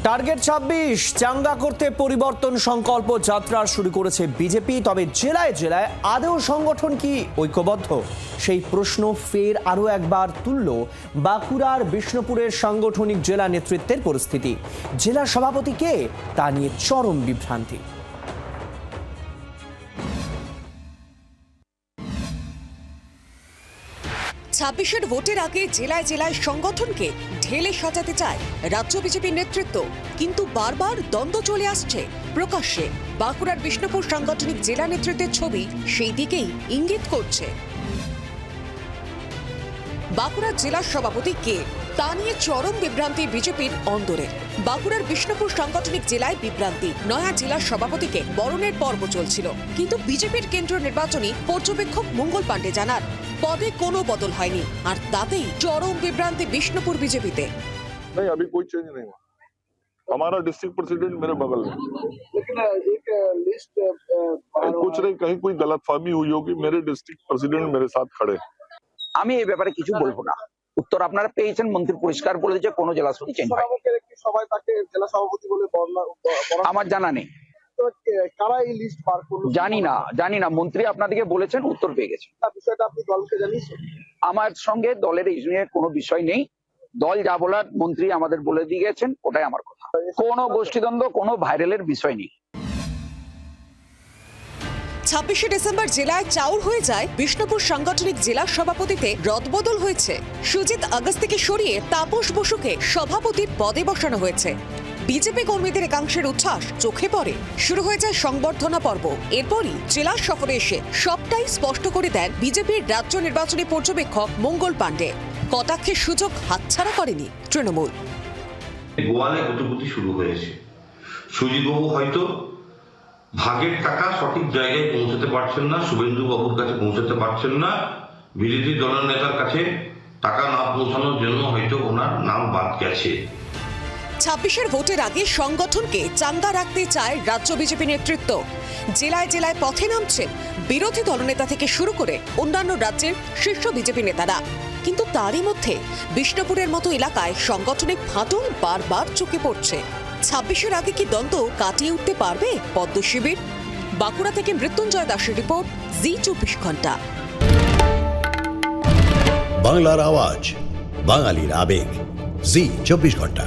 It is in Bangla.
টার্গেট ২৬ চাঙ্গা করতে পরিবর্তন সংকল্প যাত্রা শুরু করেছে বিজেপি। তবে জেলায় জেলায় আদৌ সংগঠন কি ঐক্যবদ্ধ, সেই প্রশ্ন ফের আরও একবার তুলল বাঁকুড়ার বিষ্ণুপুরের সাংগঠনিক জেলা নেতৃত্বের পরিস্থিতি। জেলা সভাপতি কে, তা নিয়ে চরম বিভ্রান্তি। ২৬-এর ভোটের আগে জেলায় জেলায় সংগঠনকে ঢেলে সাজাতে চায় রাজ্য বিজেপির নেতৃত্ব, কিন্তু বারবার দ্বন্দ্ব চলে আসছে প্রকাশ্যে। বাঁকুড়ার বিষ্ণুপুর সাংগঠনিক জেলা নেতৃত্বের ছবি সেই দিকেই ইঙ্গিত করছে। বাঁকুড়ার জেলার সভাপতি কে, তা নিয়ে চরম বিভ্রান্তি বিজেপির অন্দরে। বাঁকুড়ার বিষ্ণুপুর সাংগঠনিক জেলায় বিভ্রান্তি, নয়া জেলার সভাপতিকে বরণের পর্ব চলছিল। কিন্তু বিজেপির কেন্দ্রীয় নির্বাচনী পর্যবেক্ষক মঙ্গল পাণ্ডে জানান, পদে কোনো বদল হয়নি, আর তাতেই চরম বিভ্রান্তি বিষ্ণুপুর বিজেপিতে। नहीं, अभी कोई चेंज नहीं हुआ। हमारा डिस्ट्रिक्ट प्रेसिडेंट मेरे बगल में, लेकिन एक लिस्ट कुछ नहीं, कहीं कोई गलतफहमी हुई होगी। मेरे डिस्ट्रिक्ट प्रेसिडेंट मेरे साथ खड़े। আমি এই ব্যাপারে কিছু বলবো না। উত্তর আপনারা পেয়েছেন, মন্ত্রী পরিষ্কার বলেছে কোনো জেলা সভাপতি চেঞ্জ হয়। একটি সবাই তাকে জেলা সভাপতি বলে আমার জানা নেই, কারা এই লিস্ট পার করলো জানি না। মন্ত্রী আপনাদেরকে বলেছেন, উত্তর পেয়ে গেছেন। বিষয়টা আপনি দলকে জানিয়েছেন? আমার সঙ্গে দলের এই নিয়ে কোনো বিষয় নেই। দল যা বলার মন্ত্রী আমাদের বলে দিয়ে গেছেন, ওটাই আমার কথা। কোনো গোষ্ঠীদ্বন্দ্ব, কোনো ভাইরালের বিষয় নেই। ২৬শে ডিসেম্বর জেলায় চাউর হয়ে যায় বিষ্ণুপুর সাংগঠনিক জেলা সভাপতিতে রদবদল হয়েছে। সুজিত আগস্তিকে সরিয়ে তাপস বসুকে সভাপতির পদে বসানো হয়েছে। বিজেপি কর্মীদের একাংশের উচ্ছ্বাস চোখে পড়ে। শুরু হয়ে যায় সংবর্ধনা পর্ব। এরপরই জেলা সফরে এসে সবটাই স্পষ্ট করে দেন বিজেপির রাজ্য নির্বাচনী পর্যবেক্ষক মঙ্গল পাণ্ডে। কটাক্ষের সুযোগ হাতছাড়া করেনি তৃণমূল। গোয়ালে গতিবিধি শুরু হয়েছে। সুজিতবাবু হয়তো ভাগের টাকা সঠিক জায়গায় পৌঁছাতে পারছেন না, শুভেন্দু বাবুর কাছে পৌঁছাতে পারছেন না। বিরোধী দলের নেতার কাছে টাকা না পৌঁছানোর জন্য হয়তো ওনার নাম বাদ গেছে। ২৬-এর ভোটের আগে সংগঠনকে চাঙ্গা রাখতে চায় রাজ্য বিজেপি নেতৃত্ব। জেলায় জেলায় পথে নামছেন বিরোধী দলনেতা থেকে শুরু করে অন্যান্য রাজ্যের শীর্ষ বিজেপি নেতারা। কিন্তু তারই মধ্যে বিষ্ণুপুরের মতো এলাকায় সাংগঠনিক ফাটল বারবার চোখে পড়ছে। ২৬-এর আগে কি দ্বন্দ্ব কাটিয়ে উঠতে পারবে পদ্ম শিবির? বাঁকুড়া থেকে মৃত্যুঞ্জয় দাসের রিপোর্ট, জি24 ঘন্টা। বাংলার আওয়াজ, বাঙালির আবেগ, জি24 ঘন্টা।